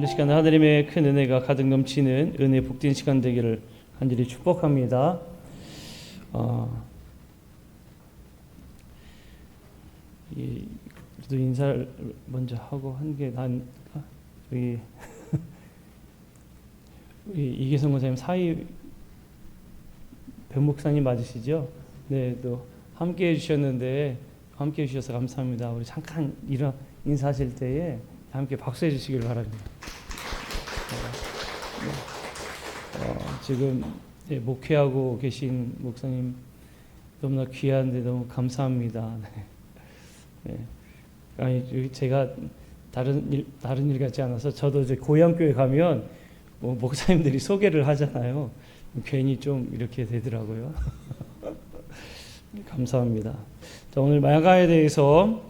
오늘 시간 하나님의 큰 은혜가 가득 넘치는 은혜 복된 시간 되기를 간절히 축복합니다. 그래도 인사를 먼저 하고 한 게 저기 이계성 권사님 사이 변목사님 맞으시죠? 네, 또 함께 해주셨는데 함께 해주셔서 감사합니다. 우리 잠깐 인사하실 때에 함께 박수해 주시길 바랍니다. 지금 목회하고 계신 목사님 너무나 귀한데 너무 감사합니다. 네. 아니 제가 다른 일 같지 않아서 저도 이제 고향교회 가면 목사님들이 소개를 하잖아요. 괜히 좀 이렇게 되더라고요. 감사합니다. 자, 오늘 마가에 대해서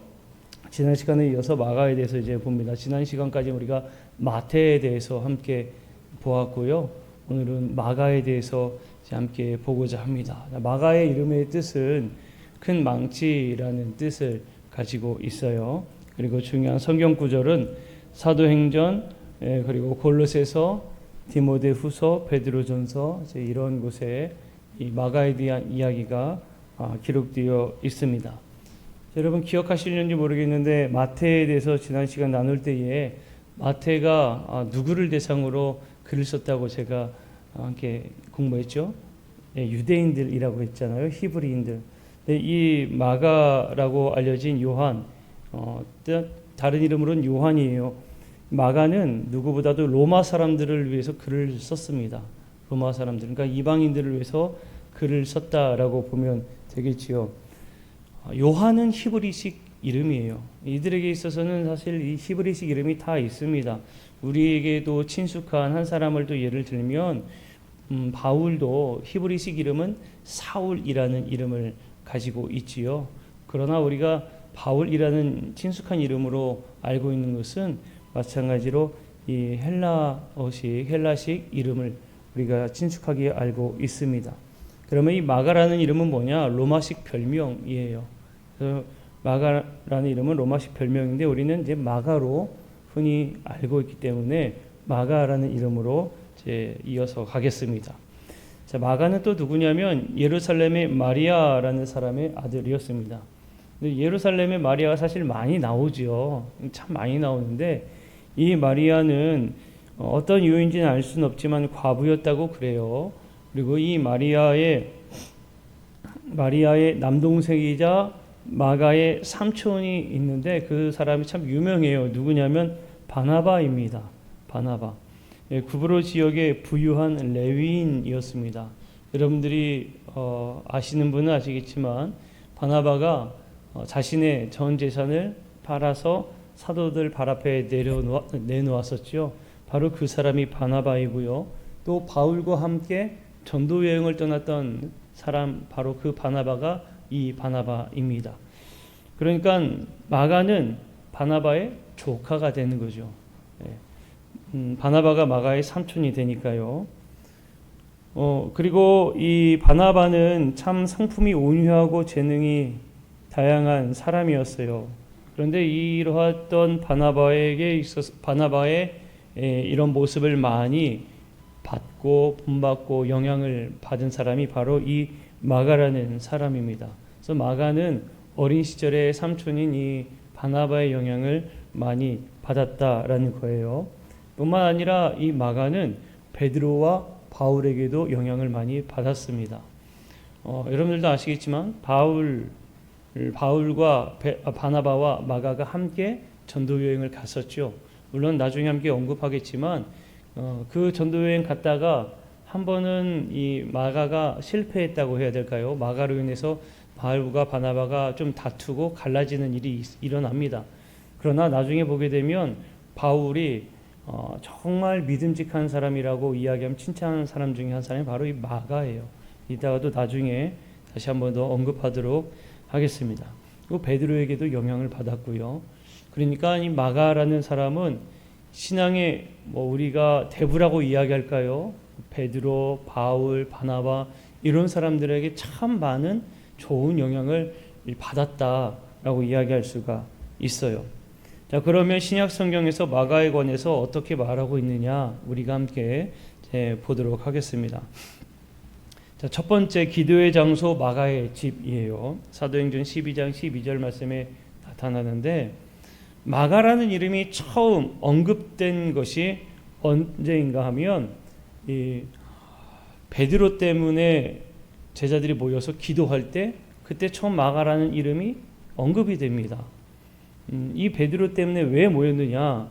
지난 시간에 이어서 마가에 대해서 이제 봅니다. 지난 시간까지 우리가 마태에 대해서 함께 보았고요. 오늘은 마가에 대해서 이제 함께 보고자 합니다. 마가의 이름의 뜻은 큰 망치라는 뜻을 가지고 있어요. 그리고 중요한 성경 구절은 사도행전 그리고 골로새서, 디모데후서, 베드로전서 이런 곳에 이 마가에 대한 이야기가 기록되어 있습니다. 여러분 기억하시는지 모르겠는데 마태에 대해서 지난 시간 나눌 때에 마태가 누구를 대상으로 글을 썼다고 제가 함께 공부했죠. 유대인들이라고 했잖아요. 히브리인들. 이 마가라고 알려진 요한, 다른 이름으로는 요한이에요. 마가는 누구보다도 로마 사람들을 위해서 글을 썼습니다. 로마 사람들, 그러니까 이방인들을 위해서 글을 썼다라고 보면 되겠지요. 요한은 히브리식 이름이에요. 이들에게 있어서는 사실 이 히브리식 이름이 다 있습니다. 우리에게도 친숙한 한 사람을 또 예를 들면 바울도 히브리식 이름은 사울이라는 이름을 가지고 있지요. 그러나 우리가 바울이라는 친숙한 이름으로 알고 있는 것은 마찬가지로 이 헬라식 이름을 우리가 친숙하게 알고 있습니다. 그러면 이 마가라는 이름은 뭐냐? 로마식 별명이에요. 그래서 마가라는 이름은 로마식 별명인데 우리는 이제 마가로 흔히 알고 있기 때문에 마가라는 이름으로 이제 이어서 가겠습니다. 자, 마가는 또 누구냐면 예루살렘의 마리아라는 사람의 아들이었습니다. 근데 예루살렘의 마리아가 사실 많이 나오죠. 참 많이 나오는데 이 마리아는 어떤 이유인지는 알 수는 없지만 과부였다고 그래요. 그리고 이 마리아의 남동생이자 마가의 삼촌이 있는데 그 사람이 참 유명해요. 누구냐면 바나바입니다. 바나바. 구브로 지역의 부유한 레위인이었습니다. 여러분들이 아시는 분은 아시겠지만 바나바가 자신의 전 재산을 팔아서 사도들 발 앞에 내놓았었죠. 바로 그 사람이 바나바이고요. 또 바울과 함께 전도 여행을 떠났던 사람 바로 그 바나바가 이 바나바입니다. 그러니까 마가는 바나바의 조카가 되는 거죠. 바나바가 마가의 삼촌이 되니까요. 그리고 이 바나바는 참 성품이 온유하고 재능이 다양한 사람이었어요. 그런데 이러했던 바나바의 이런 모습을 많이 본받고 영향을 받은 사람이 바로 이 마가라는 사람입니다. 그래서 마가는 어린 시절에 삼촌인 이 바나바의 영향을 많이 받았다라는 거예요. 뿐만 아니라 이 마가는 베드로와 바울에게도 영향을 많이 받았습니다. 여러분들도 아시겠지만 바울과 바나바와 마가가 함께 전도 여행을 갔었죠. 물론 나중에 함께 언급하겠지만 그 전도 여행 갔다가 한 번은 이 마가가 실패했다고 해야 될까요? 마가로 인해서 바울과 바나바가 좀 다투고 갈라지는 일이 일어납니다. 그러나 나중에 보게 되면 바울이 정말 믿음직한 사람이라고 이야기하면 칭찬하는 사람 중에 한 사람이 바로 이 마가예요. 이따가도 나중에 다시 한 번 더 언급하도록 하겠습니다. 그리고 베드로에게도 영향을 받았고요. 그러니까 이 마가라는 사람은 신앙의 우리가 대부라고 이야기할까요? 베드로, 바울, 바나바 이런 사람들에게 참 많은 좋은 영향을 받았다라고 이야기할 수가 있어요. 자, 그러면 신약 성경에서 마가에 관해서 어떻게 말하고 있느냐 우리가 함께 보도록 하겠습니다. 자, 첫 번째 기도의 장소 마가의 집이에요. 사도행전 12장 12절 말씀에 나타나는데 마가라는 이름이 처음 언급된 것이 언제인가 하면 이 베드로 때문에 제자들이 모여서 기도할 때 그때 처음 마가라는 이름이 언급이 됩니다. 이 베드로 때문에 왜 모였느냐?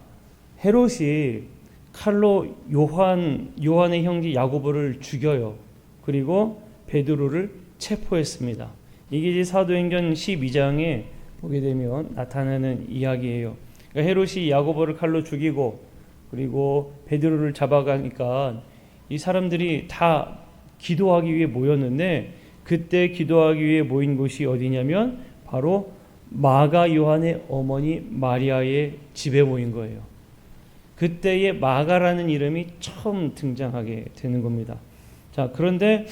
헤롯이 칼로 요한의 형제 야고보를 죽여요. 그리고 베드로를 체포했습니다. 이게 이제 사도행전 12장에 보게 되면 나타나는 이야기예요. 그러니까 헤롯이 야고보를 칼로 죽이고 그리고 베드로를 잡아가니까 이 사람들이 다 기도하기 위해 모였는데 그때 기도하기 위해 모인 곳이 어디냐면 바로 마가 요한의 어머니 마리아의 집에 모인 거예요. 그때에 마가라는 이름이 처음 등장하게 되는 겁니다. 자, 그런데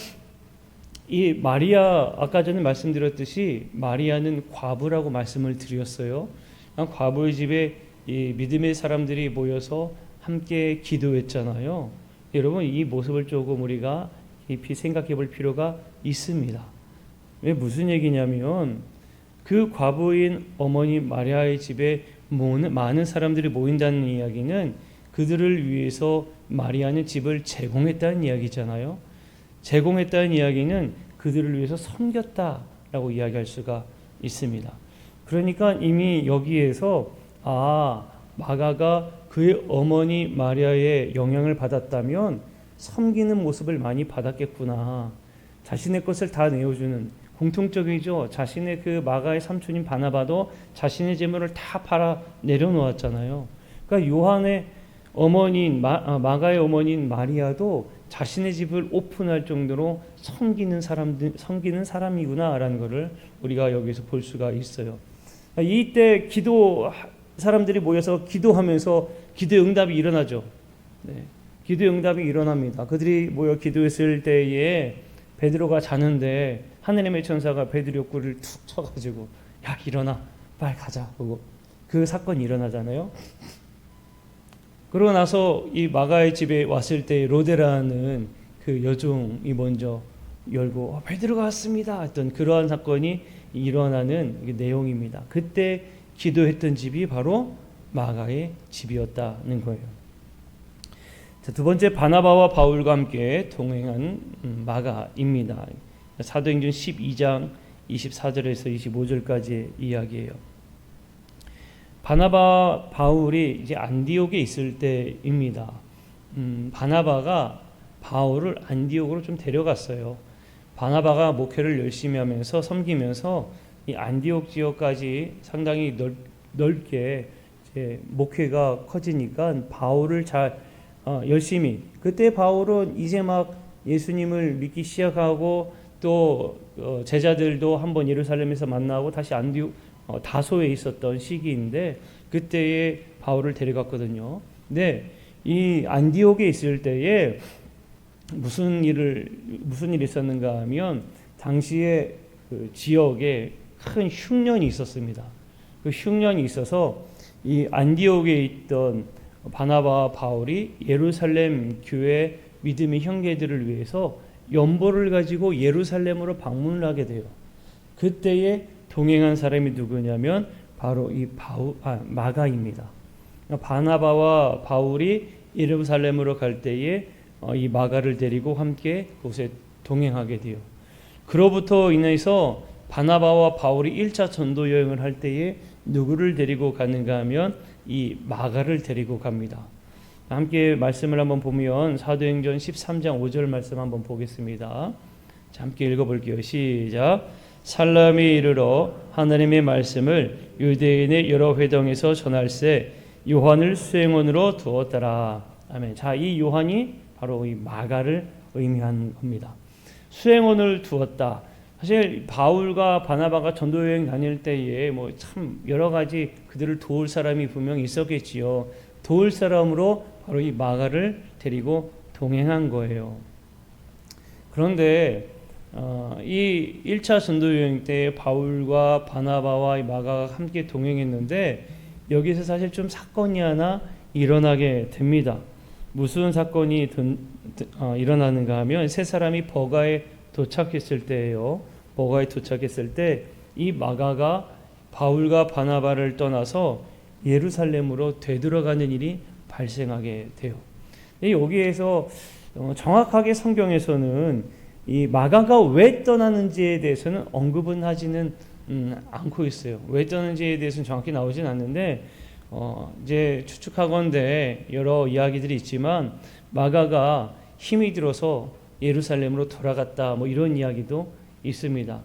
이 마리아, 아까 전에 말씀드렸듯이 마리아는 과부라고 말씀을 드렸어요. 과부의 집에 이 믿음의 사람들이 모여서 함께 기도했잖아요. 여러분, 이 모습을 조금 우리가 깊이 생각해 볼 필요가 있습니다. 왜 무슨 얘기냐면 그 과부인 어머니 마리아의 집에 많은 사람들이 모인다는 이야기는 그들을 위해서 마리아는 집을 제공했다는 이야기잖아요. 제공했다는 이야기는 그들을 위해서 섬겼다라고 이야기할 수가 있습니다. 그러니까 이미 여기에서 마가가 그의 어머니 마리아의 영향을 받았다면 섬기는 모습을 많이 받았겠구나. 자신의 것을 다 내어주는, 공통적이죠. 자신의 그 마가의 삼촌인 바나바도 자신의 재물을 다 팔아 내려놓았잖아요. 그러니까 요한의 어머니인 마가의 어머니인 마리아도 자신의 집을 오픈할 정도로 섬기는 사람이구나라는 것을 우리가 여기서 볼 수가 있어요. 이때 사람들이 모여서 기도하면서 기도의 응답이 일어나죠. 네. 기도의 응답이 일어납니다. 그들이 모여 기도했을 때에 베드로가 자는데 하느님의 천사가 베드로 옆구리를 툭 쳐가지고 야 일어나 빨리 가자 하고 그 사건이 일어나잖아요. 그러고 나서 이 마가의 집에 왔을 때 로데라는 그 여종이 먼저 열고 베드로가 왔습니다 했던 그러한 사건이 일어나는 내용입니다. 그때 기도했던 집이 바로 마가의 집이었다는 거예요. 자, 두 번째 바나바와 바울과 함께 동행한 마가입니다. 사도행전 12장 24절에서 25절까지의 이야기예요. 바나바 바울이 이제 안디옥에 있을 때입니다. 바나바가 바울을 안디옥으로 좀 데려갔어요. 바나바가 목회를 열심히 하면서 섬기면서 이 안디옥 지역까지 상당히 넓게 이제 목회가 커지니까 바울을 열심히 그때 바울은 이제 막 예수님을 믿기 시작하고 또 제자들도 한번 예루살렘에서 만나고 다시 안디옥 다소에 있었던 시기인데 그때에 바울을 데려갔거든요. 근데 이 안디옥에 있을 때에 무슨 일이 있었는가 하면 당시에 그 지역에 큰 흉년이 있었습니다. 그 흉년이 있어서 이 안디옥에 있던 바나바와 바울이 예루살렘 교회 믿음의 형제들을 위해서 연보를 가지고 예루살렘으로 방문을 하게 돼요. 그때에 동행한 사람이 누구냐면 바로 이 마가입니다. 바나바와 바울이 예루살렘으로 갈 때에 이 마가를 데리고 함께 그곳에 동행하게 돼요. 그로부터 인해서 바나바와 바울이 1차 전도 여행을 할 때에 누구를 데리고 가는가 하면 이 마가를 데리고 갑니다. 함께 말씀을 한번 보면 사도행전 13장 5절 말씀 한번 보겠습니다. 자, 함께 읽어볼게요. 시작. 살람에 이르러 하나님의 말씀을 유대인의 여러 회당에서 전할세 요한을 수행원으로 두었더라. 아멘. 자, 이 요한이 바로 이 마가를 의미한 겁니다. 수행원을 두었다. 사실 바울과 바나바가 전도 여행 다닐 때에 뭐 참 여러 가지 그들을 도울 사람이 분명히 있었겠지요. 도울 사람으로 바로 이 마가를 데리고 동행한 거예요. 그런데 이 1차 전도 여행 때 바울과 바나바와 이 마가가 함께 동행했는데 여기서 사실 좀 사건이 하나 일어나게 됩니다. 무슨 사건이 일어나는가 하면 세 사람이 버가에 도착했을 때예요. 버가에 도착했을 때 이 마가가 바울과 바나바를 떠나서 예루살렘으로 되돌아가는 일이 발생하게 돼요. 여기에서 정확하게 성경에서는 이 마가가 왜 떠나는지에 대해서는 언급은 하지는 않고 있어요. 왜 떠나는지에 대해서는 정확히 나오진 않는데 이제 추측하건대 여러 이야기들이 있지만 마가가 힘이 들어서 예루살렘으로 돌아갔다 뭐 이런 이야기도 있습니다.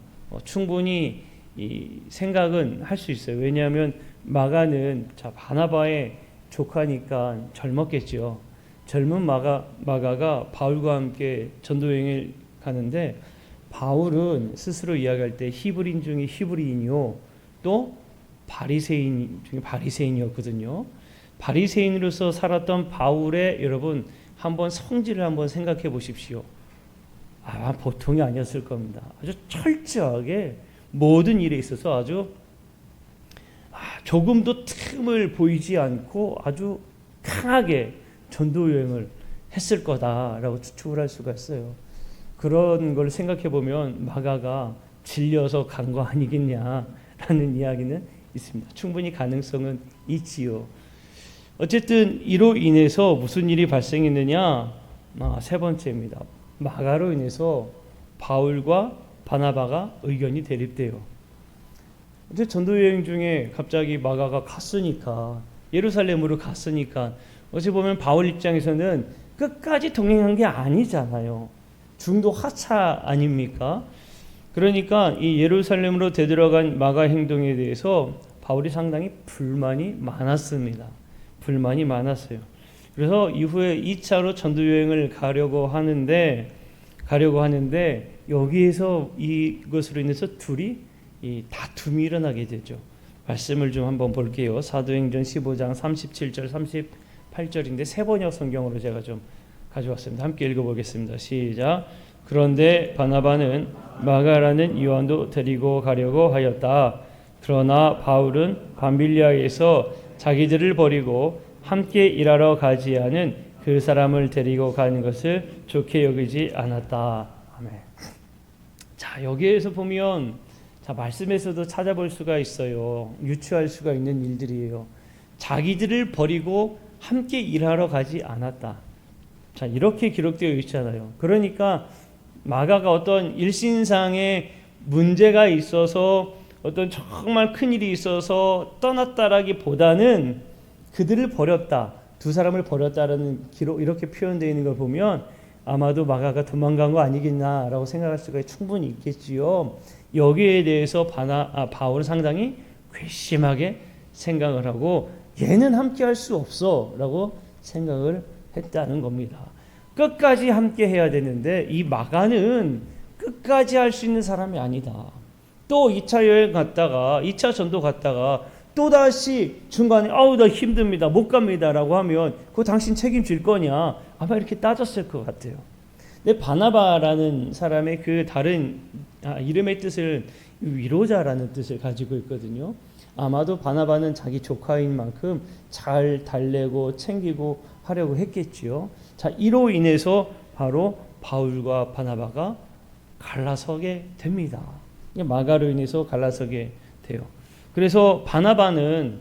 충분히 이 생각은 할 수 있어요. 왜냐하면 마가는 바나바의 조카니까 젊었겠죠. 젊은 마가가 바울과 함께 전도 여행을 가는데 바울은 스스로 이야기할 때 히브리인 중에 히브리인이요 또 바리새인 중에 바리새인이었거든요. 바리새인으로서 살았던 바울의 여러분 한번 성질을 한번 생각해 보십시오. 보통이 아니었을 겁니다. 아주 철저하게 모든 일에 있어서 아주 조금도 틈을 보이지 않고 아주 강하게 전도 여행을 했을 거다라고 추측을 할 수가 있어요. 그런 걸 생각해 보면 마가가 질려서 간 거 아니겠냐라는 이야기는 있습니다. 충분히 가능성은 있지요. 어쨌든 이로 인해서 무슨 일이 발생했느냐? 세 번째입니다. 마가로 인해서 바울과 바나바가 의견이 대립돼요. 이제 전도 여행 중에 갑자기 마가가 갔으니까 예루살렘으로 갔으니까 어찌 보면 바울 입장에서는 끝까지 동행한 게 아니잖아요. 중도 하차 아닙니까? 그러니까 이 예루살렘으로 되돌아간 마가 행동에 대해서 바울이 상당히 불만이 많았습니다. 불만이 많았어요. 그래서 이후에 2차로 전도 여행을 가려고 하는데 여기에서 이것으로 인해서 둘이 이 다툼이 일어나게 되죠. 말씀을 좀 한번 볼게요. 사도행전 15장 37절 38절인데 세번역 성경으로 제가 좀 가져왔습니다. 함께 읽어보겠습니다. 시작. 그런데 바나바는 마가라는 요한도 데리고 가려고 하였다. 그러나 바울은 밤빌리아에서 자기들을 버리고 함께 일하러 가지 않은 그 사람을 데리고 가는 것을 좋게 여기지 않았다. 아멘. 자, 여기에서 보면 말씀에서도 찾아볼 수가 있어요. 유추할 수가 있는 일들이에요. 자기들을 버리고 함께 일하러 가지 않았다. 자, 이렇게 기록되어 있잖아요. 그러니까 마가가 어떤 일신상의 문제가 있어서 어떤 정말 큰 일이 있어서 떠났다라기보다는 그들을 버렸다. 두 사람을 버렸다라는 기록 이렇게 표현되어 있는 걸 보면 아마도 마가가 도망간 거 아니겠나라고 생각할 수가 충분히 있겠지요. 여기에 대해서 바울은 상당히 괘씸하게 생각을 하고 얘는 함께 할 수 없어라고 생각을 했다는 겁니다. 끝까지 함께 해야 되는데 이 마가는 끝까지 할 수 있는 사람이 아니다. 또 2차 여행 갔다가 2차 전도 갔다가 또다시 중간에 나 힘듭니다. 못 갑니다라고 하면 그거 당신 책임질 거냐? 아마 이렇게 따졌을 것 같아요. 근데 바나바라는 사람의 그 다른 이름의 뜻을 위로자라는 뜻을 가지고 있거든요. 아마도 바나바는 자기 조카인 만큼 잘 달래고 챙기고 하려고 했겠지요. 자, 이로 인해서 바로 바울과 바나바가 갈라서게 됩니다. 마가로 인해서 갈라서게 돼요. 그래서 바나바는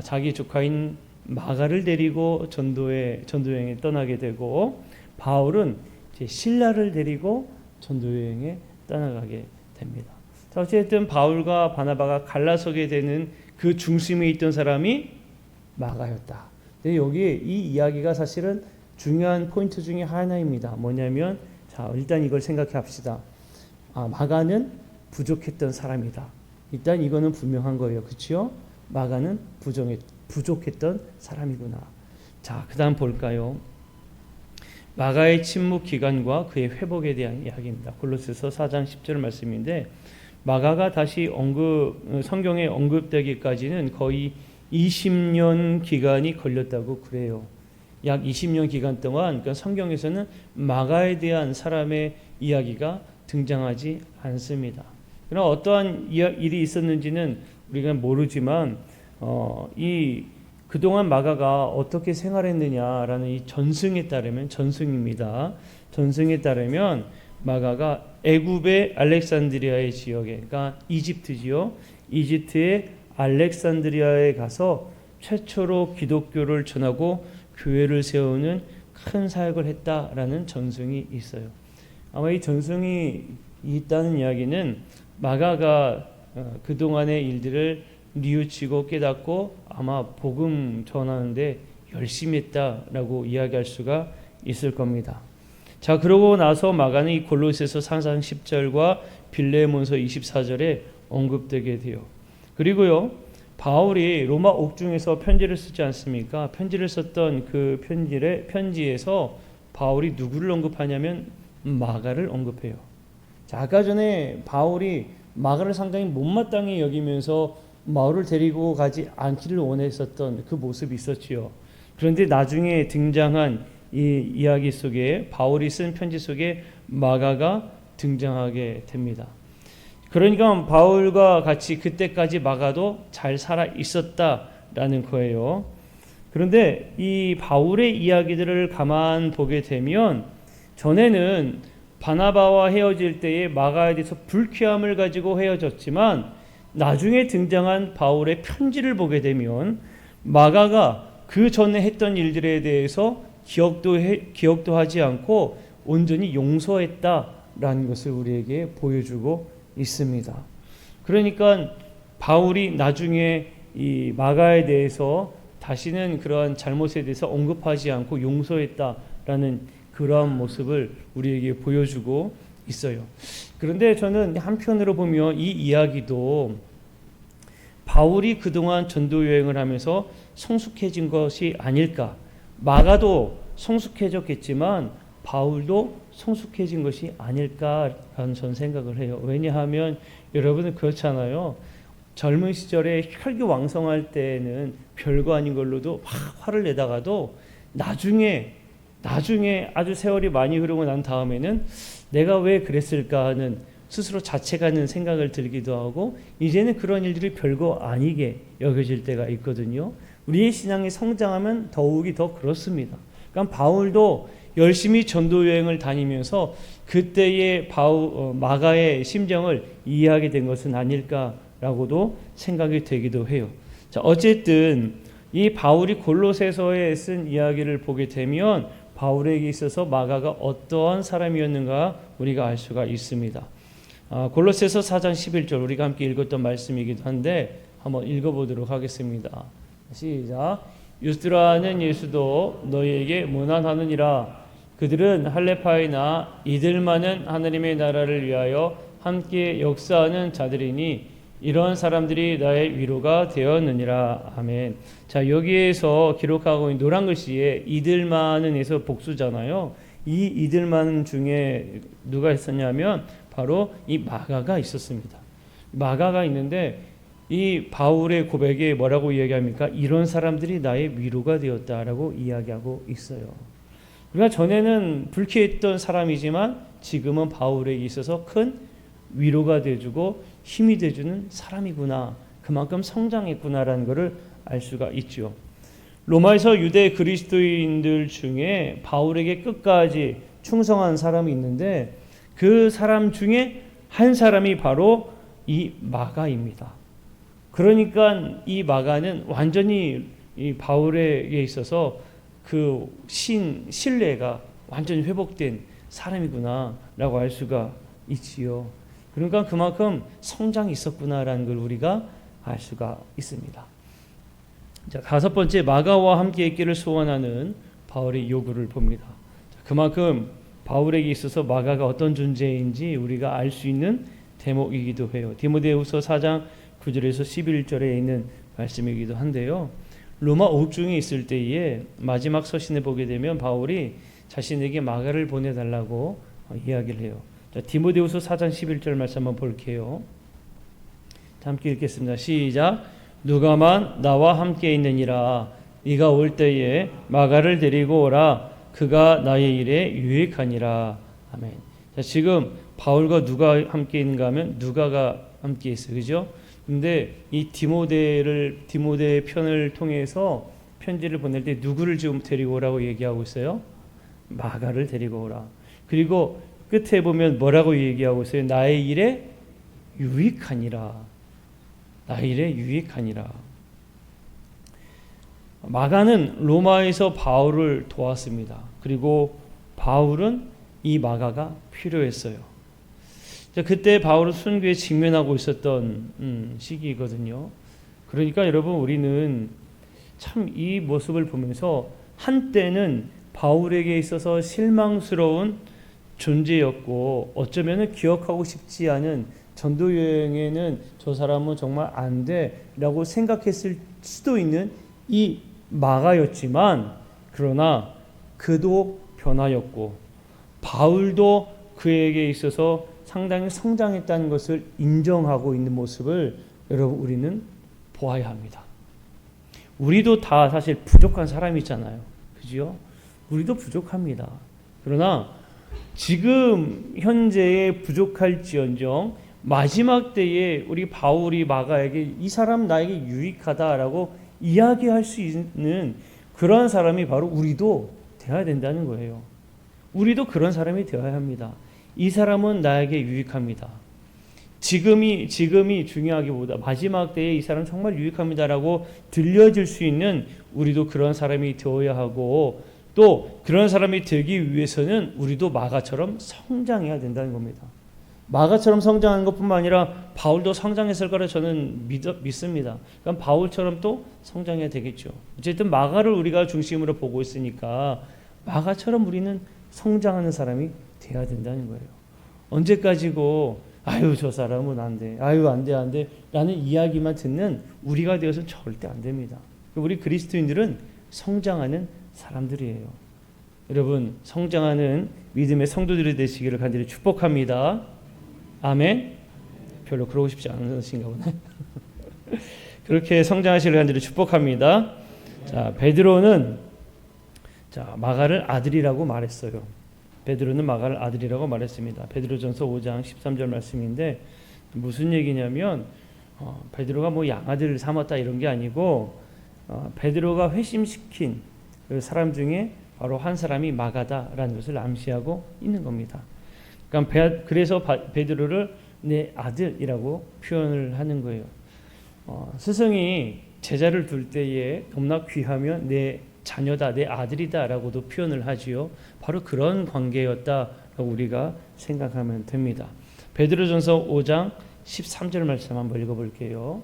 자기 조카인 마가를 데리고 전도여행에 떠나게 되고 바울은 이제 실라를 데리고 전도여행에 떠나가게 됩니다. 자, 어쨌든 바울과 바나바가 갈라서게 되는 그 중심에 있던 사람이 마가였다. 근데 여기 이 이야기가 사실은 중요한 포인트 중에 하나입니다. 뭐냐면 일단 이걸 생각해 합시다. 마가는 부족했던 사람이다. 일단 이거는 분명한 거예요. 그렇죠? 마가는 부족했던 사람이구나. 자, 그다음 볼까요? 마가의 침묵 기간과 그의 회복에 대한 이야기입니다. 골로새서 4장 10절 말씀인데 마가가 다시 성경에 언급되기까지는 거의 20년 기간이 걸렸다고 그래요. 약 20년 기간 동안 그러니까 성경에서는 마가에 대한 사람의 이야기가 등장하지 않습니다. 그러나 어떠한 일이 있었는지는 우리가 모르지만 이 그동안 마가가 어떻게 생활했느냐라는 이 전승에 따르면 전승입니다. 전승에 따르면 마가가 애굽의 알렉산드리아의 지역에, 그러니까 이집트지요. 이집트의 알렉산드리아에 가서 최초로 기독교를 전하고 교회를 세우는 큰 사역을 했다라는 전승이 있어요. 아마 이 전승이 있다는 이야기는 마가가 그동안의 일들을 뉘우치고 깨닫고 아마 복음 전하는데 열심히 했다라고 이야기할 수가 있을 겁니다. 자, 그러고 나서 마가는 이 골로새서 4장 10절과 빌레몬서 24절에 언급되게 돼요. 그리고요, 바울이 로마 옥중에서 편지를 쓰지 않습니까? 편지를 썼던 그 편지에서 바울이 누구를 언급하냐면 마가를 언급해요. 자, 아까 전에 바울이 마가를 상당히 못마땅히 여기면서 바울을 데리고 가지 않기를 원했었던 그 모습이 있었지요. 그런데 나중에 등장한 이 이야기 속에, 바울이 쓴 편지 속에 마가가 등장하게 됩니다. 그러니까 바울과 같이 그때까지 마가도 잘 살아 있었다라는 거예요. 그런데 이 바울의 이야기들을 가만 보게 되면 전에는 바나바와 헤어질 때에 마가에 대해서 불쾌함을 가지고 헤어졌지만 나중에 등장한 바울의 편지를 보게 되면 마가가 그 전에 했던 일들에 대해서 기억도 하지 않고 온전히 용서했다라는 것을 우리에게 보여주고 있습니다. 그러니까 바울이 나중에 이 마가에 대해서 다시는 그러한 잘못에 대해서 언급하지 않고 용서했다라는 그러한 모습을 우리에게 보여주고 있어요. 그런데 저는 한편으로 보면 이 이야기도 바울이 그동안 전도 여행을 하면서 성숙해진 것이 아닐까. 마가도 성숙해졌겠지만 바울도 성숙해진 것이 아닐까라는 전 생각을 해요. 왜냐하면 여러분은 그렇잖아요. 젊은 시절에 혈기왕성할 때는 별거 아닌 걸로도 막 화를 내다가도 나중에 아주 세월이 많이 흐르고 난 다음에는 내가 왜 그랬을까 하는 스스로 자책하는 생각을 들기도 하고 이제는 그런 일들이 별거 아니게 여겨질 때가 있거든요. 우리의 신앙이 성장하면 더욱이 더 그렇습니다. 그러니까 바울도 열심히 전도 여행을 다니면서 그때의 마가의 심정을 이해하게 된 것은 아닐까라고도 생각이 되기도 해요. 자, 어쨌든 이 바울이 골로새서에 쓴 이야기를 보게 되면 바울에게 있어서 마가가 어떠한 사람이었는가 우리가 알 수가 있습니다. 골로새서 4장 11절 우리가 함께 읽었던 말씀이기도 한데 한번 읽어보도록 하겠습니다. 시작. 유스드라는 예수도 너희에게 문안하느니라. 그들은 할레파이나 이들만은 하나님의 나라를 위하여 함께 역사하는 자들이니 이런 사람들이 나의 위로가 되었느니라. 아멘. 자, 여기에서 기록하고 있는 노란 글씨에 이들만은에서 복수잖아요. 이 이들만 중에 누가 있었냐면 바로 이 마가가 있었습니다. 마가가 있는데 이 바울의 고백에 뭐라고 이야기합니까? 이런 사람들이 나의 위로가 되었다라고 이야기하고 있어요. 그러니까 전에는 불쾌했던 사람이지만 지금은 바울에게 있어서 큰 위로가 되어주고 힘이 되어주는 사람이구나. 그만큼 성장했구나라는 것을 알 수가 있죠. 로마에서 유대 그리스도인들 중에 바울에게 끝까지 충성한 사람이 있는데 그 사람 중에 한 사람이 바로 이 마가입니다. 그러니까 이 마가는 완전히 이 바울에게 있어서 그 신뢰가 완전히 회복된 사람이구나라고 알 수가 있지요. 그러니까 그만큼 성장이 있었구나라는 걸 우리가 알 수가 있습니다. 자, 다섯 번째, 마가와 함께 있기를 소원하는 바울의 요구를 봅니다. 자, 그만큼 바울에게 있어서 마가가 어떤 존재인지 우리가 알 수 있는 대목이기도 해요. 디모데후서 4장 9절에서 11절에 있는 말씀이기도 한데요. 로마 옥중에 있을 때에 마지막 서신을 보게 되면 바울이 자신에게 마가를 보내달라고 이야기를 해요. 자, 디모데후서 4장 11절 말씀 한번 볼게요. 함께 읽겠습니다. 시작. 누가만 나와 함께 있느니라. 네가 올 때에 마가를 데리고 오라. 그가 나의 일에 유익하니라. 아멘. 자, 지금 바울과 누가 함께 있는가 하면 누가가 함께 있어요. 그죠? 근데 이 디모데의 편을 통해서 편지를 보낼 때 누구를 지금 데리고 오라고 얘기하고 있어요? 마가를 데리고 오라. 그리고 끝에 보면 뭐라고 얘기하고 있어요? 나의 일에 유익하니라. 나의 일에 유익하니라. 마가는 로마에서 바울을 도왔습니다. 그리고 바울은 이 마가가 필요했어요. 그때 바울은 순교에 직면하고 있었던 시기이거든요. 그러니까 여러분, 우리는 참 이 모습을 보면서 한때는 바울에게 있어서 실망스러운 존재였고, 어쩌면 기억하고 싶지 않은, 전도 여행에는 저 사람은 정말 안 돼라고 생각했을 수도 있는 이 마가였지만, 그러나 그도 변화였고 바울도 그에게 있어서 상당히 성장했다는 것을 인정하고 있는 모습을 여러분, 우리는 보아야 합니다. 우리도 다 사실 부족한 사람이잖아요. 그죠? 우리도 부족합니다. 그러나 지금 현재에 부족할지언정 마지막 때에 우리 바울이 마가에게 이 사람 나에게 유익하다라고 이야기할 수 있는 그런 사람이 바로 우리도 되어야 된다는 거예요. 우리도 그런 사람이 되어야 합니다. 이 사람은 나에게 유익합니다. 지금이 중요하기보다 마지막 때에 이 사람 정말 유익합니다라고 들려질 수 있는 우리도 그런 사람이 되어야 하고, 또 그런 사람이 되기 위해서는 우리도 마가처럼 성장해야 된다는 겁니다. 마가처럼 성장하는 것뿐만 아니라 바울도 성장했을 거라 저는 믿습니다. 그럼 바울처럼 또 성장해야 되겠죠. 어쨌든 마가를 우리가 중심으로 보고 있으니까 마가처럼 우리는 성장하는 사람이 돼야 된다는 거예요. 언제까지고 아유 저 사람은 안 돼, 아유 안 돼 라는 이야기만 듣는 우리가 되어서는 절대 안 됩니다. 우리 그리스도인들은 성장하는 사람들이에요. 여러분, 성장하는 믿음의 성도들이 되시기를 간절히 축복합니다. 아멘. 별로 그러고 싶지 않으신가 보네. 그렇게 성장하시기를 간절히 축복합니다. 자, 베드로는 마가를 아들이라고 말했어요. 베드로는 마가를 아들이라고 말했습니다. 베드로전서 5장 13절 말씀인데 무슨 얘기냐면 베드로가 뭐 양아들을 삼았다 이런 게 아니고 베드로가 회심시킨 그 사람 중에 바로 한 사람이 마가다라는 것을 암시하고 있는 겁니다. 그러니까 그래서 베드로를 내 아들이라고 표현을 하는 거예요. 스승이 제자를 둘 때에 너무나 귀하면 내 자녀다, 내 아들이다라고도 표현을 하지요. 바로 그런 관계였다라고 우리가 생각하면 됩니다. 베드로전서 5장 13절 말씀 한번 읽어볼게요.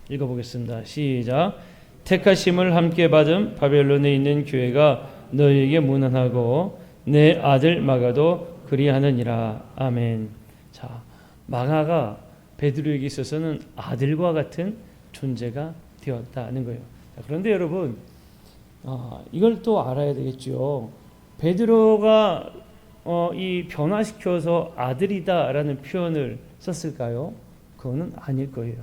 읽어보겠습니다. 시작. 택하심을 함께 받은 바벨론에 있는 교회가 너희에게 문안하고 내 아들 마가도 그리하느니라. 아멘. 자, 마가가 베드로에게 있어서는 아들과 같은 존재가 되었다는 거예요. 그런데 여러분, 이걸 또 알아야 되겠죠. 베드로가 이 변화시켜서 아들이다라는 표현을 썼을까요? 그거는 아닐 거예요.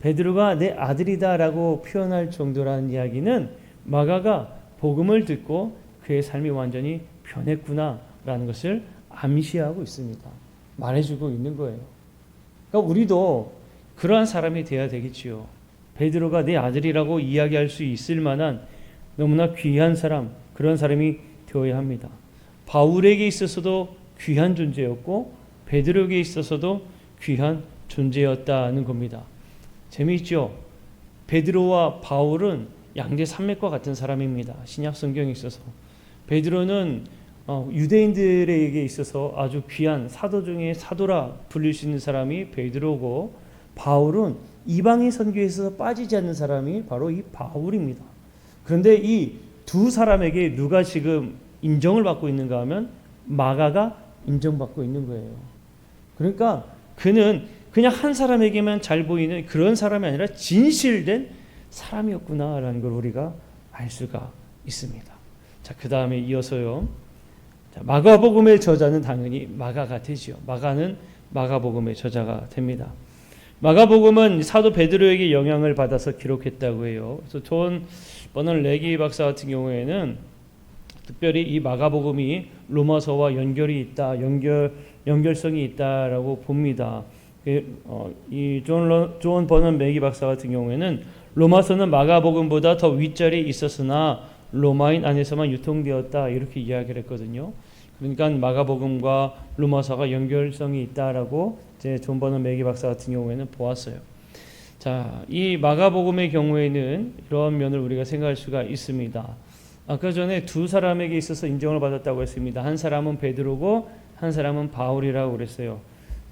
베드로가 내 아들이다라고 표현할 정도라는 이야기는 마가가 복음을 듣고 그의 삶이 완전히 변했구나라는 것을 암시하고 있습니다. 말해주고 있는 거예요. 그러니까 우리도 그러한 사람이 되어야 되겠지요. 베드로가 내 아들이라고 이야기할 수 있을 만한 너무나 귀한 사람, 그런 사람이 되어야 합니다. 바울에게 있어서도 귀한 존재였고 베드로에게 있어서도 귀한 존재였다는 겁니다. 재미있죠? 베드로와 바울은 양대 산맥과 같은 사람입니다. 신약 성경에 있어서 베드로는 유대인들에게 있어서 아주 귀한 사도 중에 사도라 불릴 수 있는 사람이 베드로고, 바울은 이방인 선교에 있어서 빠지지 않는 사람이 바로 이 바울입니다. 그런데 이 두 사람에게 누가 지금 인정을 받고 있는가 하면 마가가 인정받고 있는 거예요. 그러니까 그는 그냥 한 사람에게만 잘 보이는 그런 사람이 아니라 진실된 사람이었구나라는 걸 우리가 알 수가 있습니다. 자, 그 다음에 이어서요. 자, 마가복음의 저자는 당연히 마가가 되지요. 마가는 마가복음의 저자가 됩니다. 마가복음은 사도 베드로에게 영향을 받아서 기록했다고 해요. 그래서 존 버넌 레기 박사 같은 경우에는 특별히 이 마가복음이 로마서와 연결이 있다, 연결성이 있다라고 봅니다. 존 버넌 매기 박사 같은 경우에는 로마서는 마가복음보다 더 윗자리에 있었으나 로마인 안에서만 유통되었다 이렇게 이야기를 했거든요. 그러니까 마가복음과 로마서가 연결성이 있다라고 이제 존 버넌 매기 박사 같은 경우에는 보았어요. 자, 이 마가복음의 경우에는 이런 면을 우리가 생각할 수가 있습니다. 아까 전에 두 사람에게 있어서 인정을 받았다고 했습니다. 한 사람은 베드로고 한 사람은 바울이라고 그랬어요.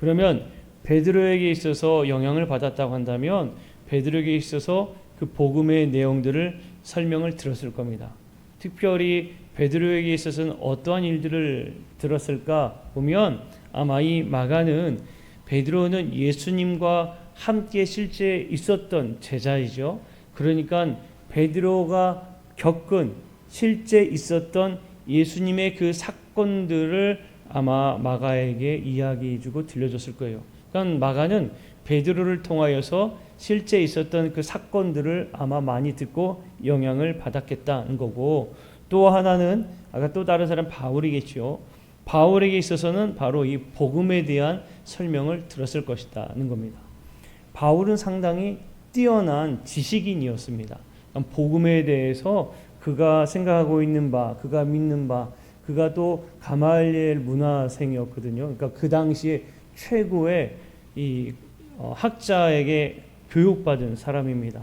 그러면 베드로에게 있어서 영향을 받았다고 한다면 베드로에게 있어서 그 복음의 내용들을 설명을 들었을 겁니다. 특별히 베드로에게 있어서는 어떠한 일들을 들었을까 보면 아마 이 마가는 베드로는 예수님과 함께 실제 있었던 제자이죠. 그러니까 베드로가 겪은 실제 있었던 예수님의 그 사건들을 아마 마가에게 이야기해주고 들려줬을 거예요. 그러니까 마가는 베드로를 통하여서 실제 있었던 그 사건들을 아마 많이 듣고 영향을 받았겠다는 거고, 또 하나는 아까 또 다른 사람 바울이겠죠. 바울에게 있어서는 바로 이 복음에 대한 설명을 들었을 것이다는 겁니다. 바울은 상당히 뛰어난 지식인이었습니다. 복음에 대해서 그가 생각하고 있는 바, 그가 믿는 바, 그가 또 가말리엘 문화생이었거든요. 그러니까 그 당시에 최고의 이 학자에게 교육받은 사람입니다.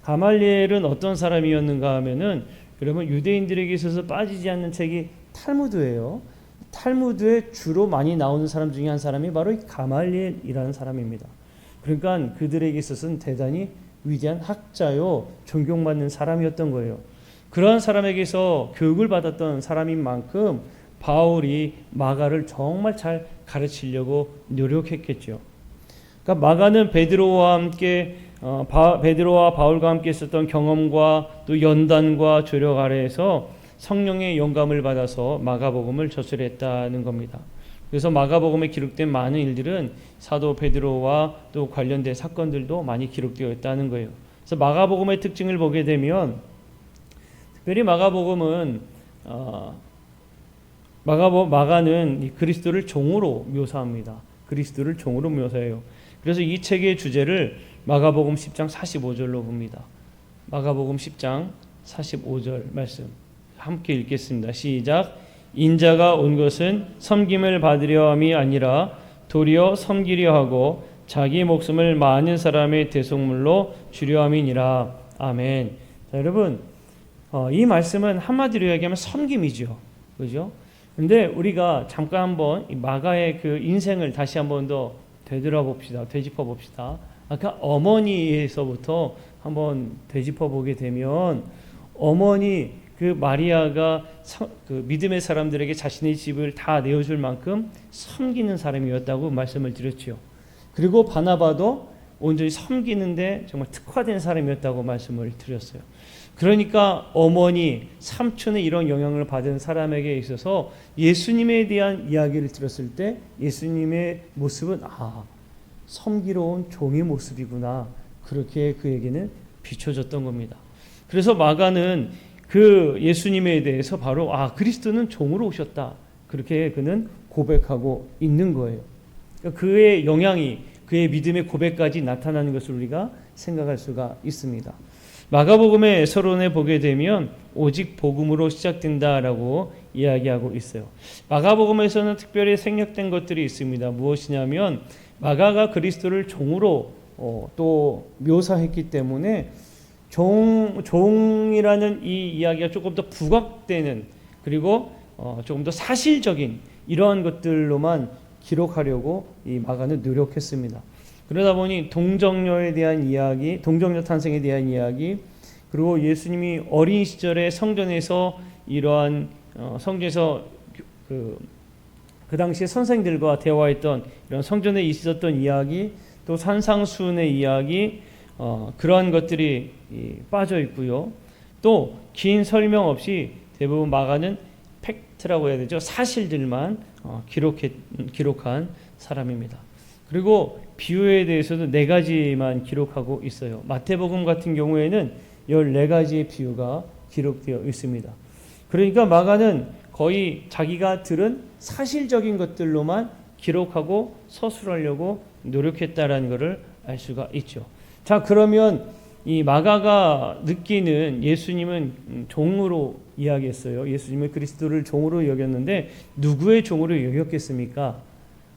가말리엘은 어떤 사람이었는가 하면은 그러면 유대인들에게 있어서 빠지지 않는 책이 탈무드예요. 탈무드에 주로 많이 나오는 사람 중에 한 사람이 바로 이 가말리엘이라는 사람입니다. 그러니까 그들에게 있어서는 대단히 위대한 학자요, 존경받는 사람이었던 거예요. 그러한 사람에게서 교육을 받았던 사람인 만큼 바울이 마가를 정말 잘 가르치려고 노력했겠죠. 그러니까 마가는 베드로와 함께 베드로와 바울과 함께 있었던 경험과 또 연단과 조력 아래에서 성령의 영감을 받아서 마가복음을 저술했다는 겁니다. 그래서 마가복음에 기록된 많은 일들은 사도 베드로와 또 관련된 사건들도 많이 기록되어 있다는 거예요. 그래서 마가복음의 특징을 보게 되면 특별히 마가복음은 마가는 그리스도를 종으로 묘사합니다. 그리스도를 종으로 묘사해요. 그래서 이 책의 주제를 마가복음 10장 45절로 봅니다. 마가복음 10장 45절 말씀 함께 읽겠습니다. 시작. 인자가 온 것은 섬김을 받으려 함이 아니라 도리어 섬기려 하고 자기 목숨을 많은 사람의 대속물로 주려 함이니라. 아멘. 자, 여러분, 이 말씀은 한마디로 이야기하면 섬김이죠. 그죠? 근데 우리가 잠깐 한번 마가의 그 인생을 다시 한번 더 되돌아봅시다. 되짚어봅시다. 아까 어머니에서부터 한번 되짚어보게 되면 어머니 그 마리아가 그 믿음의 사람들에게 자신의 집을 다 내어줄 만큼 섬기는 사람이었다고 말씀을 드렸죠. 그리고 바나바도 온전히 섬기는데 정말 특화된 사람이었다고 말씀을 드렸어요. 그러니까 어머니, 삼촌의 이런 영향을 받은 사람에게 있어서 예수님에 대한 이야기를 들었을 때 예수님의 모습은 섬기러 온 종의 모습이구나. 그렇게 그에게는 비춰졌던 겁니다. 그래서 마가는 그 예수님에 대해서 바로 그리스도는 종으로 오셨다. 그렇게 그는 고백하고 있는 거예요. 그러니까 그의 영향이 그의 믿음의 고백까지 나타나는 것을 우리가 생각할 수가 있습니다. 마가복음의 서론에 보게 되면 오직 복음으로 시작된다라고 이야기하고 있어요. 마가복음에서는 특별히 생략된 것들이 있습니다. 무엇이냐면 마가가 그리스도를 종으로 또 묘사했기 때문에 종이라는 이 이야기가 조금 더 부각되는 그리고 조금 더 사실적인 이러한 것들로만 기록하려고 이 마가는 노력했습니다. 그러다 보니 동정녀에 대한 이야기, 동정녀 탄생에 대한 이야기, 그리고 예수님이 어린 시절에 성전에서 이러한 성전에서 그 당시에 선생들과 대화했던 이런 성전에 있었던 이야기, 또 산상수훈의 이야기, 그러한 것들이 빠져 있고요. 또 긴 설명 없이 대부분 마가는 팩트라고 해야 되죠. 사실들만 기록한 사람입니다. 그리고 비유에 대해서도 4가지만 기록하고 있어요. 마태복음 같은 경우에는 14가지의 비유가 기록되어 있습니다. 그러니까 마가는 거의 자기가 들은 사실적인 것들로만 기록하고 서술하려고 노력했다라는 것을 알 수가 있죠. 자, 그러면 이 마가가 느끼는 예수님은 종으로 이야기했어요. 예수님은 그리스도를 종으로 여겼는데 누구의 종으로 여겼겠습니까?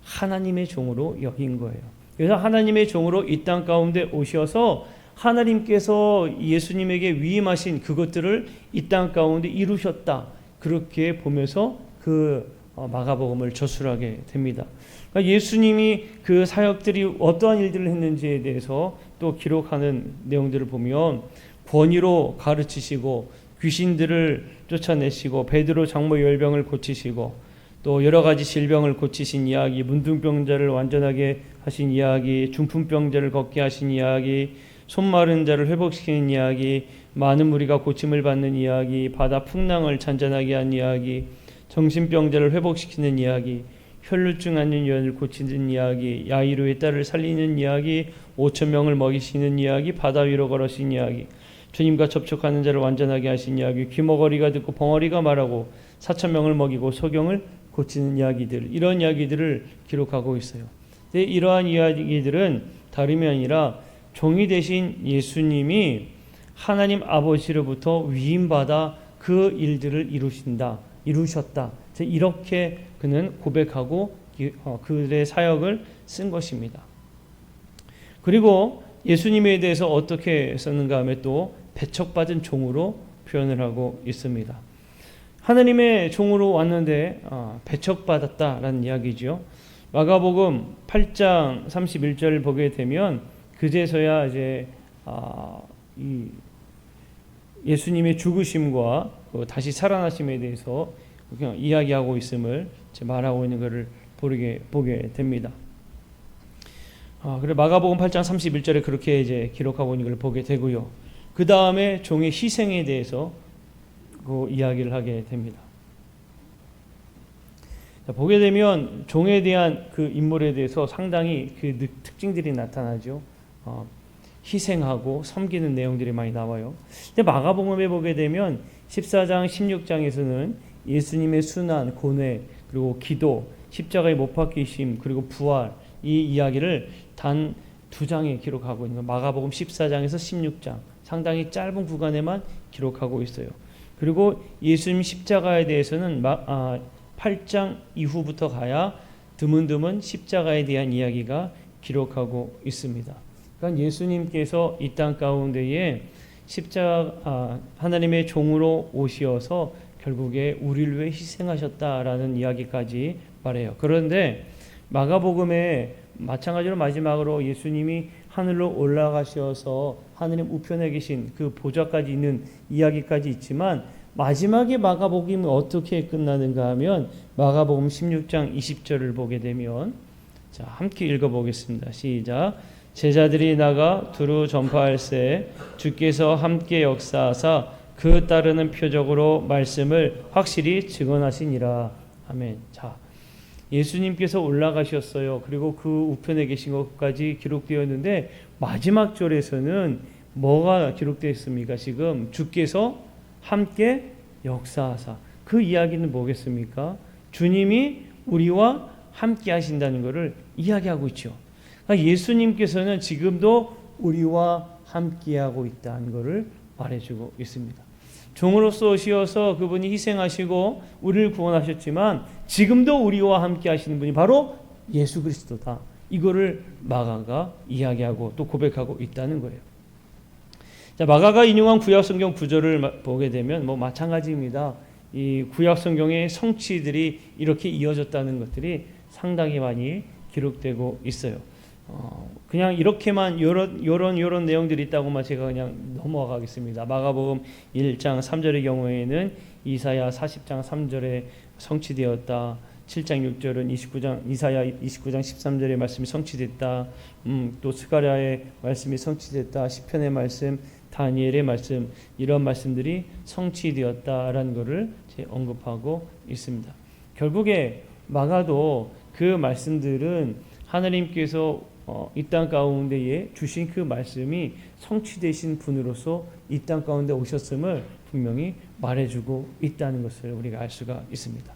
하나님의 종으로 여긴 거예요. 그래서 하나님의 종으로 이 땅 가운데 오셔서 하나님께서 예수님에게 위임하신 그것들을 이 땅 가운데 이루셨다. 그렇게 보면서 그 마가복음을 저술하게 됩니다. 그러니까 예수님이 그 사역들이 어떠한 일들을 했는지에 대해서 또 기록하는 내용들을 보면 권위로 가르치시고 귀신들을 쫓아내시고 베드로 장모 열병을 고치시고 또 여러 가지 질병을 고치신 이야기, 문둥병자를 완전하게 하신 이야기, 중풍병자를 걷게 하신 이야기, 손 마른 자를 회복시키는 이야기, 많은 무리가 고침을 받는 이야기, 바다 풍랑을 잔잔하게 한 이야기, 정신병자를 회복시키는 이야기, 혈루증 앓는 여인을 고치는 이야기, 야이로의 딸을 살리는 이야기, 5천 명을 먹이시는 이야기, 바다 위로 걸으신 이야기, 주님과 접촉하는 자를 완전하게 하신 이야기, 귀머거리가 듣고 벙어리가 말하고 4천 명을 먹이고 소경을 고치는 이야기들, 이런 이야기들을 기록하고 있어요. 근데 이러한 이야기들은 다름이 아니라 종이 되신 예수님이 하나님 아버지로부터 위임받아 그 일들을 이루셨다. 이렇게 그는 고백하고 그들의 사역을 쓴 것입니다. 그리고 예수님에 대해서 어떻게 썼는가 하면 또 배척받은 종으로 표현을 하고 있습니다. 하나님의 종으로 왔는데 배척받았다라는 이야기죠. 마가복음 8장 31절을 보게 되면 그제서야 이제 이 예수님의 죽으심과 다시 살아나심에 대해서 그냥 이야기하고 있음을 말하고 있는 것을 보게 됩니다. 그래 마가복음 8장 31절에 그렇게 이제 기록하고 있는 걸 보게 되고요. 그 다음에 종의 희생에 대해서 그 이야기를 하게 됩니다. 자, 보게 되면 종에 대한 그 인물에 대해서 상당히 그 특징들이 나타나죠. 희생하고 섬기는 내용들이 많이 나와요. 근데 마가복음에 보게 되면 14장, 16장에서는 예수님의 순환, 고뇌, 그리고 기도, 십자가에 못 박히심, 그리고 부활, 이 이야기를 단 2장에 기록하고 있는 거예요. 마가복음 14장에서 16장, 상당히 짧은 구간에만 기록하고 있어요. 그리고 예수님 십자가에 대해서는 8장 이후부터 가야 드문드문 십자가에 대한 이야기가 기록하고 있습니다. 그러니까 예수님께서 이 땅 가운데에 하나님의 종으로 오시어서 결국에 우리를 위해 희생하셨다라는 이야기까지 말해요. 그런데 마가복음에 마찬가지로 마지막으로 예수님이 하늘로 올라가셔서 하느님 우편에 계신 그 보좌까지 있는 이야기까지 있지만 마지막에 마가복음이 어떻게 끝나는가 하면 마가복음 16장 20절을 보게 되면 자, 함께 읽어보겠습니다. 시작. 제자들이 나가 두루 전파할세 주께서 함께 역사하사 그 따르는 표적으로 말씀을 확실히 증언하시니라. 아멘. 자, 예수님께서 올라가셨어요. 그리고 그 우편에 계신 것까지 기록되었는데 마지막 절에서는 뭐가 기록되어 있습니까? 지금 주께서 함께 역사하사. 그 이야기는 뭐겠습니까? 주님이 우리와 함께 하신다는 것을 이야기하고 있죠. 그러니까 예수님께서는 지금도 우리와 함께하고 있다는 것을 말해주고 있습니다. 종으로서 오셔서 그분이 희생하시고 우리를 구원하셨지만 지금도 우리와 함께 하시는 분이 바로 예수 그리스도다. 이거를 마가가 이야기하고 또 고백하고 있다는 거예요. 자, 마가가 인용한 구약성경 구절을 보게 되면 마찬가지입니다. 이 구약성경의 성취들이 이렇게 이어졌다는 것들이 상당히 많이 기록되고 있어요. 그냥 이렇게만 요런 내용들이 있다고만 제가 그냥 넘어가겠습니다. 마가복음 1장 3절의 경우에는 이사야 40장 3절에 성취되었다. 7장 6절은 이사야 29장 13절의 말씀이 성취됐다. 또 스가랴의 말씀이 성취됐다. 시편의 말씀, 다니엘의 말씀, 이런 말씀들이 성취되었다라는 것을 언급하고 있습니다. 결국에 마가도 그 말씀들은 하나님께서 이 땅 가운데에 주신 그 말씀이 성취되신 분으로서 이 땅 가운데 오셨음을 분명히 말해주고 있다는 것을 우리가 알 수가 있습니다.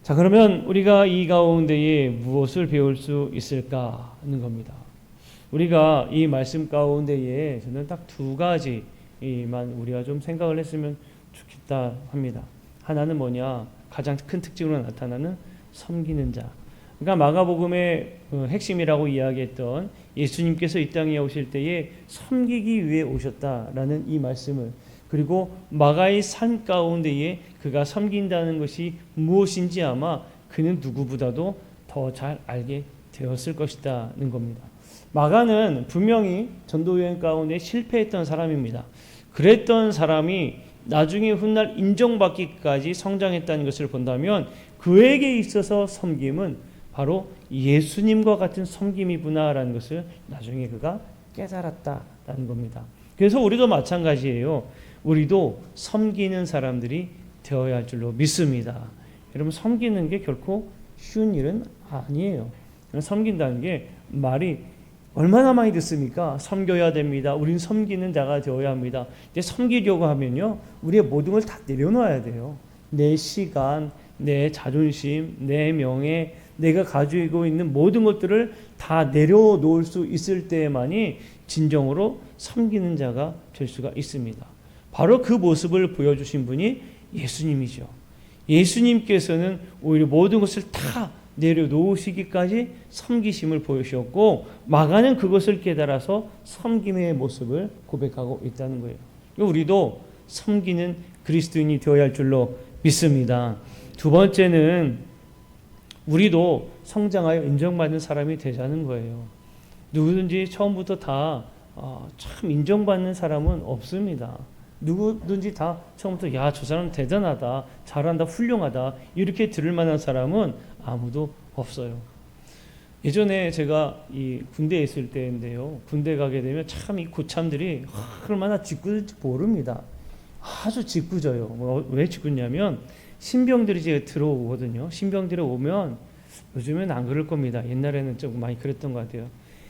자, 그러면 우리가 이 가운데에 무엇을 배울 수 있을까 하는 겁니다. 우리가 이 말씀 가운데에 저는 딱 두 가지만 우리가 좀 생각을 했으면 좋겠다 합니다. 하나는 뭐냐? 가장 큰 특징으로 나타나는 섬기는 자. 그러니까 마가복음의 핵심이라고 이야기했던 예수님께서 이 땅에 오실 때에 섬기기 위해 오셨다라는 이 말씀을, 그리고 마가의 삶 가운데에 그가 섬긴다는 것이 무엇인지 아마 그는 누구보다도 더 잘 알게 되었을 것이라는 겁니다. 마가는 분명히 전도여행 가운데 실패했던 사람입니다. 그랬던 사람이 나중에 훗날 인정받기까지 성장했다는 것을 본다면 그에게 있어서 섬김은 바로 예수님과 같은 섬김이구나라는 것을 나중에 그가 깨달았다라는 겁니다. 그래서 우리도 마찬가지예요. 우리도 섬기는 사람들이 되어야 할 줄로 믿습니다. 여러분, 섬기는 게 결코 쉬운 일은 아니에요. 섬긴다는 게 말이 얼마나 많이 듣습니까? 섬겨야 됩니다. 우린 섬기는 자가 되어야 합니다. 근데 섬기려고 하면요, 우리의 모든 걸 다 내려놓아야 돼요. 내 시간, 내 자존심, 내 명예, 내가 가지고 있는 모든 것들을 다 내려놓을 수 있을 때만이 진정으로 섬기는 자가 될 수가 있습니다. 바로 그 모습을 보여주신 분이 예수님이죠. 예수님께서는 오히려 모든 것을 다 내려놓으시기까지 섬기심을 보여주셨고, 마가는 그것을 깨달아서 섬김의 모습을 고백하고 있다는 거예요. 우리도 섬기는 그리스도인이 되어야 할 줄로 믿습니다. 두 번째는 우리도 성장하여 인정받는 사람이 되자는 거예요. 누구든지 처음부터 다 참 인정받는 사람은 없습니다. 누구든지 다 처음부터 야, 저 사람 대단하다, 잘한다, 훌륭하다 이렇게 들을 만한 사람은 아무도 없어요. 예전에 제가 이 군대에 있을 때인데요, 군대 가게 되면 참 이 고참들이 얼마나 짓궂은지 모릅니다. 아주 짓궂어요. 왜 짓궂냐면 신병들이 이제 들어오거든요. 신병들이 오면, 요즘엔 안 그럴 겁니다. 옛날에는 좀 많이 그랬던 것 같아요.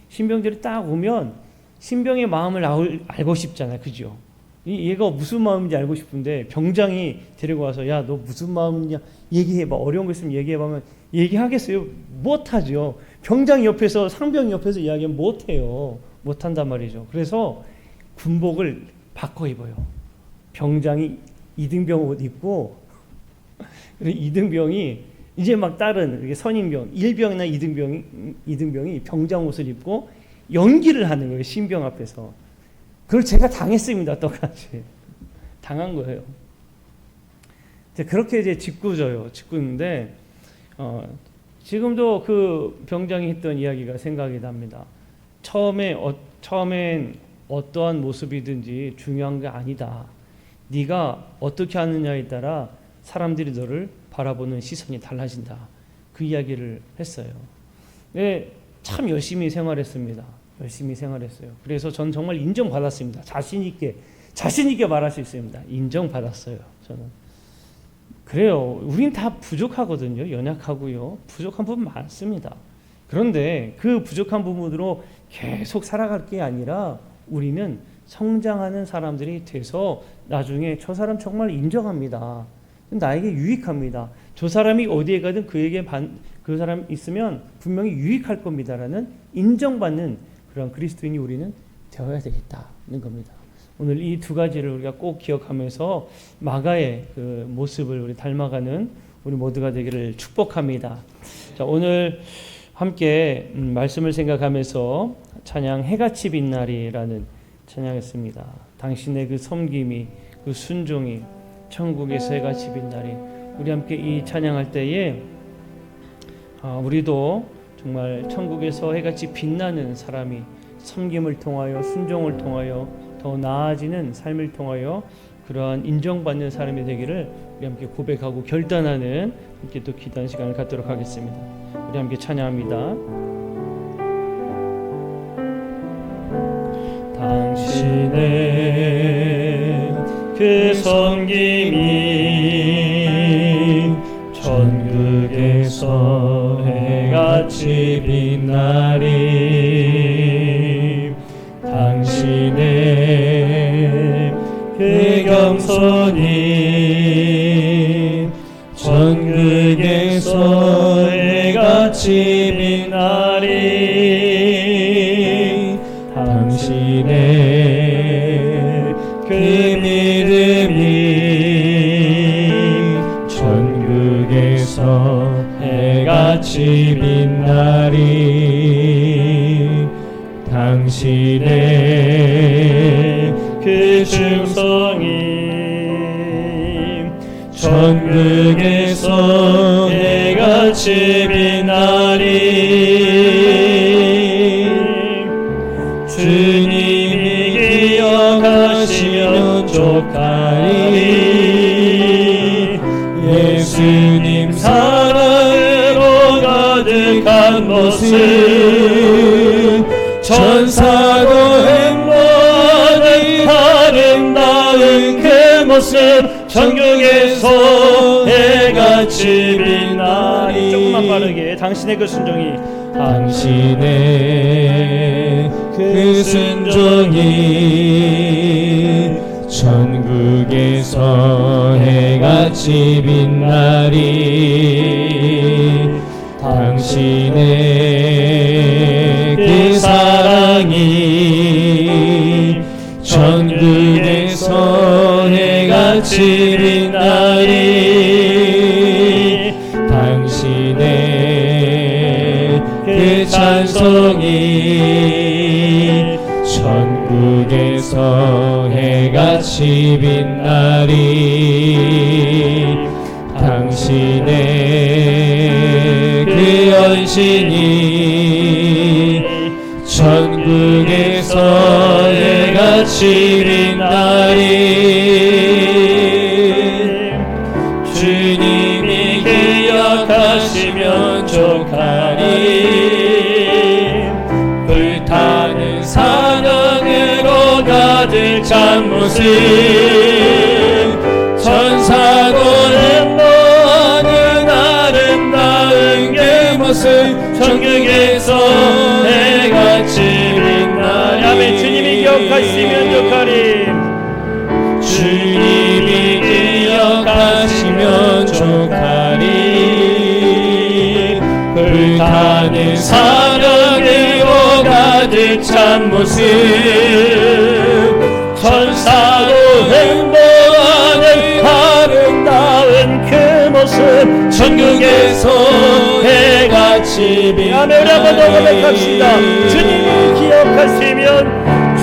신병들이 딱 오면 신병의 마음을 알고 싶잖아요. 그죠? 얘가 무슨 마음인지 알고 싶은데 병장이 데리고 와서 야, 너 무슨 마음이냐 얘기해봐. 어려운 거 있으면 얘기해보면 얘기하겠어요? 못하죠. 병장이 옆에서, 상병이 옆에서 이야기하면 못해요. 못한단 말이죠. 그래서 군복을 바꿔 입어요. 병장이 이등병 옷 입고, 이등병이 이제 막 다른 선임병, 1병이나 2등병이 병장 옷을 입고 연기를 하는 거예요. 신병 앞에서. 그걸 제가 당했습니다. 똑같이. 당한 거예요. 그렇게 이제 짓궂어요. 짓궂은데, 지금도 그 병장이 했던 이야기가 생각이 납니다. 처음엔 어떠한 모습이든지 중요한 게 아니다. 네가 어떻게 하느냐에 따라 사람들이 너를 바라보는 시선이 달라진다. 그 이야기를 했어요. 네, 참 열심히 생활했습니다. 열심히 생활했어요. 그래서 전 정말 인정받았습니다. 자신 있게 말할 수 있습니다. 인정받았어요. 저는. 그래요. 우린 다 부족하거든요. 연약하고요. 부족한 부분 많습니다. 그런데 그 부족한 부분으로 계속 살아갈 게 아니라 우리는 성장하는 사람들이 돼서 나중에 저 사람 정말 인정합니다. 나에게 유익합니다. 저 사람이 어디에 가든 그 사람 있으면 분명히 유익할 겁니다라는 인정받는 그런 그리스도인이 우리는 되어야 되겠다는 겁니다. 오늘 이 두 가지를 우리가 꼭 기억하면서 마가의 그 모습을 우리 닮아가는 우리 모두가 되기를 축복합니다. 자, 오늘 함께 말씀을 생각하면서 찬양 해같이 빛나리라는 찬양했습니다. 당신의 그 섬김이, 그 순종이 천국에서 해같이 빛나리. 우리 함께 이 찬양할 때에 우리도 정말 천국에서 해같이 빛나는 사람이 섬김을 통하여, 순종을 통하여, 더 나아지는 삶을 통하여 그러한 인정받는 사람이 되기를 우리 함께 고백하고 결단하는 함께 또 기도하는 시간을 갖도록 하겠습니다. 우리 함께 찬양합니다. 당신의 그 섬김이 천국에서 해같이 빛나리. 당신의 그 겸손이 천국에서 해같이 빛나리. 당신의 그 믿음이 천국에서 해같이 빛나리. 당신의 그 충성이 천국에서 해같이 빛나리. 주님이 기억하시면 족하리. 예수님 사랑으로 가득한 모습 천사도 흠모하는 아름다운 그 모습 천국에서 해같이 빛나리. 조금만 빠르게 당신의 그 순종이 당신의 그 순종이 천국에서 해같이 빛나리. 당신의 그 사랑이 천국에서 해같이 빛나리. 당신의 그 찬송이 천국에서 해같이 빛나리. 당신의 그 헌신이 천국에서 해같이 빛나리. 주님이 기억하시면 족하리. 불타는 사랑으로 가득 찬 모습 천사도 흠모하는 아름다운 그 모습 천국에서 해같이 빛나리. 아멘. 주님이 기억하시면 족하리. 주님이 기억하시면 족하리. 불타는 사랑으로 가득 찬 모습 천사도 흠모하는 아름다운 그 모습 천국에서 해같이 빛나리. 아멘. 우리 한번 더 고백합시다. 주님이 기억하시면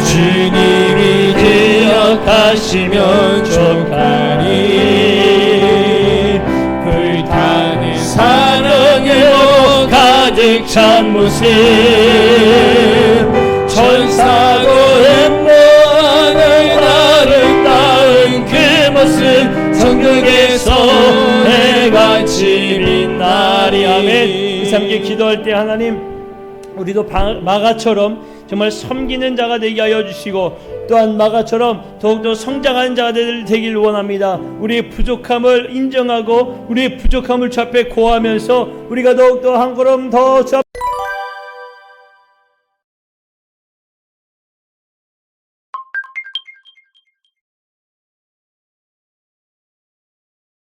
주님이 기억하시면 족하리. 불타는 사랑으로 가득 찬 모습 천사도 흠모하는 아름다운 그 모습 천국에서 해같이 빛나리. 아멘. 함께 기도할 때 하나님, 우리도 마가처럼 정말 섬기는 자가 되게 하여 주시고, 또한 마가처럼 더욱더 성장하는 자가 되길 원합니다. 우리의 부족함을 인정하고 우리의 부족함을 주 앞에 고하면서 우리가 더욱더 한 걸음 더 주 앞에